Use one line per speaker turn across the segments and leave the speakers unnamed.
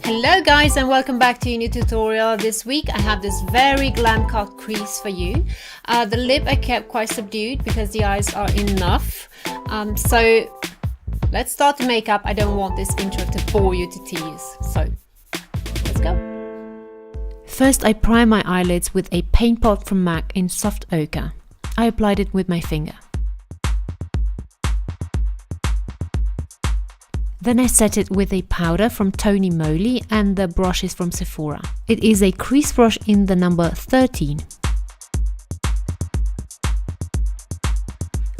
Hello guys, and welcome back to a new tutorial. This week I have this very glam cut crease for you. The lip I kept quite subdued because the eyes are enough. So let's start the makeup. I don't want this intro to bore you to tears, so let's go. First I prime my eyelids with a paint pot from MAC in soft ochre. I applied it with my finger. Then I set it with a powder from Tony Moly, and the brush is from Sephora. It is a crease brush in the number 13.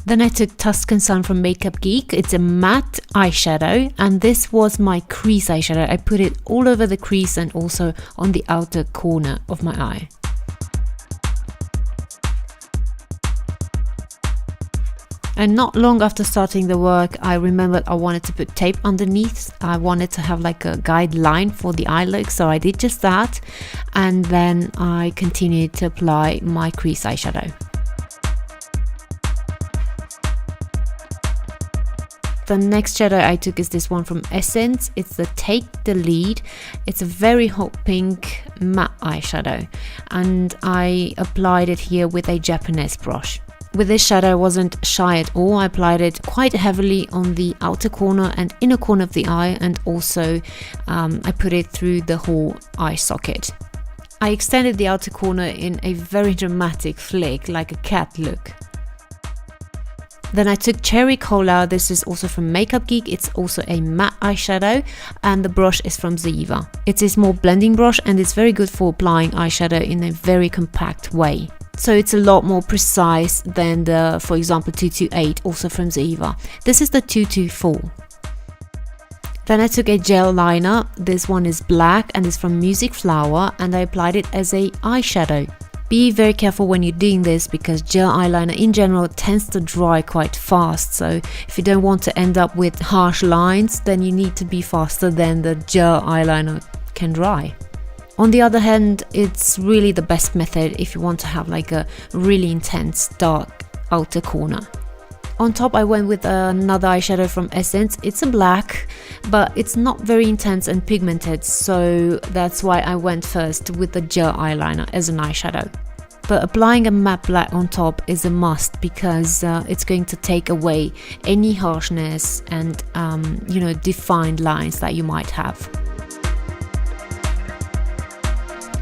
Then I took Tuscan Sun from Makeup Geek. It's a matte eyeshadow, and this was my crease eyeshadow. I put it all over the crease and also on the outer corner of my eye. And not long after starting the work, I remembered I wanted to put tape underneath. I wanted to have like a guideline for the eye look, so I did just that. And then I continued to apply my crease eyeshadow. The next shadow I took is this one from Essence. It's the Take the Lead. It's a very hot pink matte eyeshadow, and I applied it here with a Japanese brush. With this shadow I wasn't shy at all. I applied it quite heavily on the outer corner and inner corner of the eye, and also I put it through the whole eye socket. I extended the outer corner in a very dramatic flick, like a cat look. Then I took Cherry Cola. This is also from Makeup Geek. It's also a matte eyeshadow, and the brush is from Ziva. It's a small blending brush, and it's very good for applying eyeshadow in a very compact way. So it's a lot more precise than the, for example, 228, also from Ziva. This is the 224. Then I took a gel liner. This one is black and is from Music Flower, and I applied it as a eyeshadow. Be very careful when you're doing this because gel eyeliner in general tends to dry quite fast. So if you don't want to end up with harsh lines, then you need to be faster than the gel eyeliner can dry. On the other hand, it's really the best method if you want to have like a really intense dark outer corner. On top I went with another eyeshadow from Essence. It's a black, but it's not very intense and pigmented, so that's why I went first with the gel eyeliner as an eyeshadow. But applying a matte black on top is a must because it's going to take away any harshness and defined lines that you might have.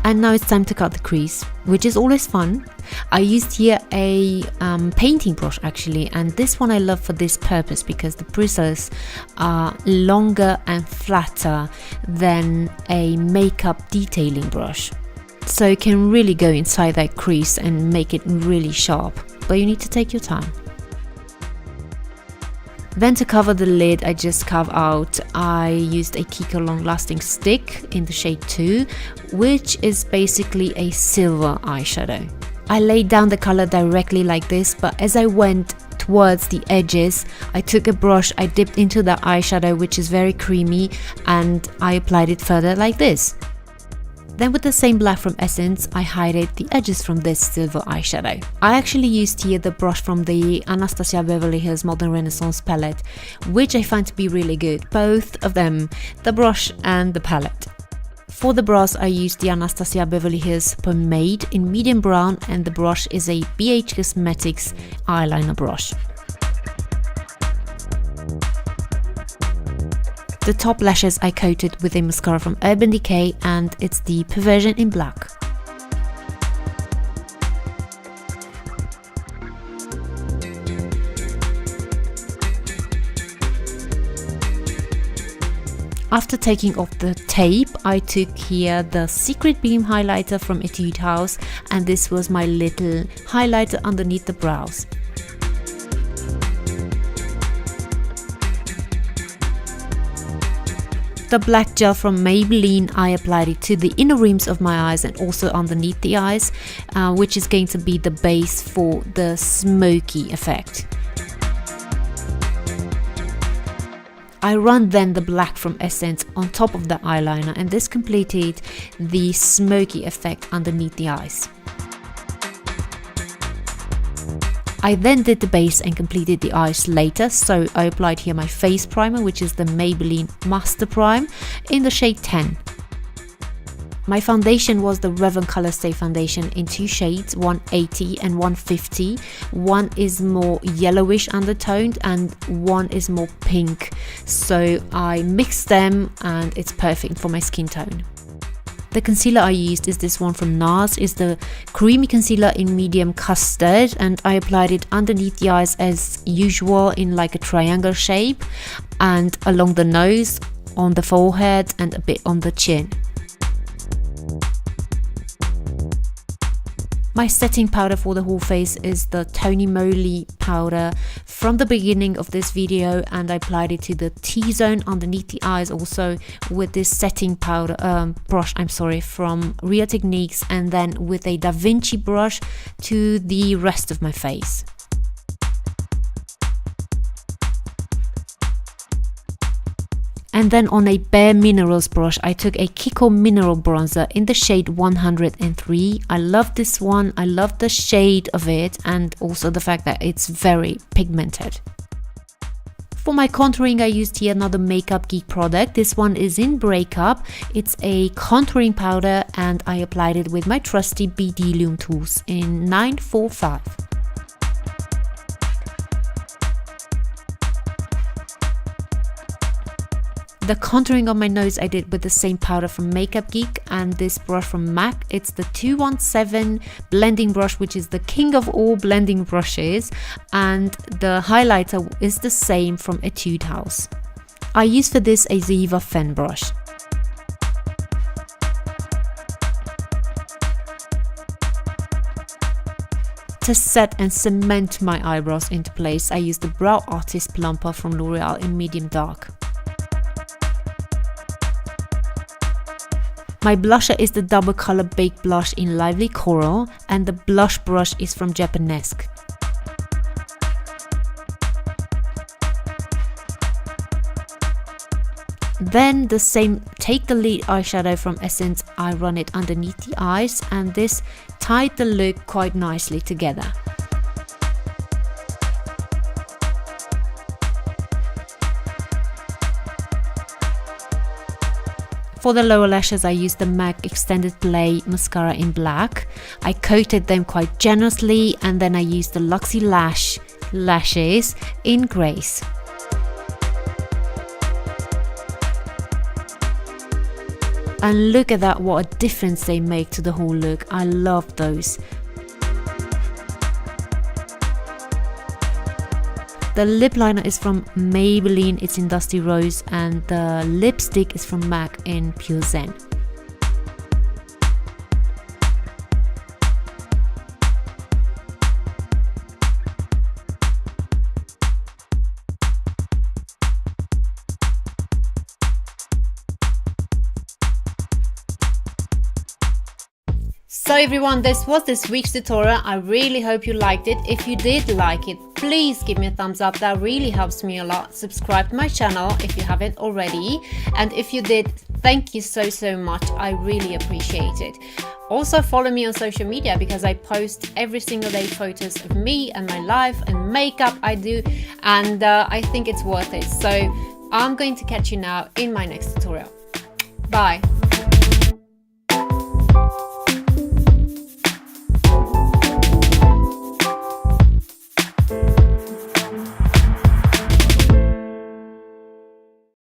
And now it's time to cut the crease, which is always fun. I used here a painting brush actually, and this one I love for this purpose because the bristles are longer and flatter than a makeup detailing brush. So you can really go inside that crease and make it really sharp, but you need to take your time. Then to cover the lid I just carved out, I used a Kiko long lasting stick in the shade 2, which is basically a silver eyeshadow. I laid down the color directly like this, but as I went towards the edges, I took a brush, I dipped into the eyeshadow, which is very creamy, and I applied it further like this. Then with the same black from Essence, I highlighted the edges from this silver eyeshadow. I actually used here the brush from the Anastasia Beverly Hills Modern Renaissance palette, which I find to be really good, both of them, the brush and the palette. For the brows I used the Anastasia Beverly Hills Pomade in medium brown, and the brush is a BH Cosmetics eyeliner brush. The top lashes I coated with a mascara from Urban Decay, and it's the Perversion in black. After taking off the tape, I took here the Secret Beam highlighter from Etude House, and this was my little highlighter underneath the brows. The black gel from Maybelline, I applied it to the inner rims of my eyes and also underneath the eyes, which is going to be the base for the smoky effect. I run then the black from Essence on top of the eyeliner, and this completed the smoky effect underneath the eyes. I then did the base and completed the eyes later, so I applied here my face primer, which is the Maybelline Master Prime in the shade 10. My foundation was the Revlon Color Stay foundation in 2 shades, 180 and 150. One is more yellowish undertoned and one is more pink. So I mixed them and it's perfect for my skin tone. The concealer I used is this one from NARS. It's the creamy concealer in medium custard, and I applied it underneath the eyes as usual in like a triangle shape, and along the nose, on the forehead and a bit on the chin. My setting powder for the whole face is the Tony Moly powder from the beginning of this video, and I applied it to the T-zone underneath the eyes also with this setting powder brush, from Real Techniques, and then with a Da Vinci brush to the rest of my face. And then on a Bare Minerals brush, I took a Kiko Mineral Bronzer in the shade 103. I love this one. I love the shade of it and also the fact that it's very pigmented. For my contouring, I used here another Makeup Geek product. This one is in Breakup. It's a contouring powder and I applied it with my trusty BD Lume tools in 945. The contouring on my nose I did with the same powder from Makeup Geek and this brush from MAC. It's the 217 blending brush, which is the king of all blending brushes, and the highlighter is the same from Etude House. I use for this a Ziva Fen brush. To set and cement my eyebrows into place, I use the Brow Artist Plumper from L'Oreal in medium dark. My blusher is the Double Color Baked Blush in Lively Coral, and the blush brush is from Japanesque. Then the same Take the Lead eyeshadow from Essence, I run it underneath the eyes, and this tied the look quite nicely together. For the lower lashes, I used the MAC Extended Play Mascara in black. I coated them quite generously, and then I used the Luxie lashes in Grace. And look at that, what a difference they make to the whole look. I love those. The lip liner is from Maybelline, it's in Dusty Rose, and the lipstick is from MAC in Pure Zen. So everyone, this was this week's tutorial. I really hope you liked it. If you did like it, please give me a thumbs up. That really helps me a lot. Subscribe to my channel if you haven't already. And if you did, thank you so much. I really appreciate it. Also follow me on social media because I post every single day photos of me and my life and makeup I do. And I think it's worth it. So I'm going to catch you now in my next tutorial. Bye.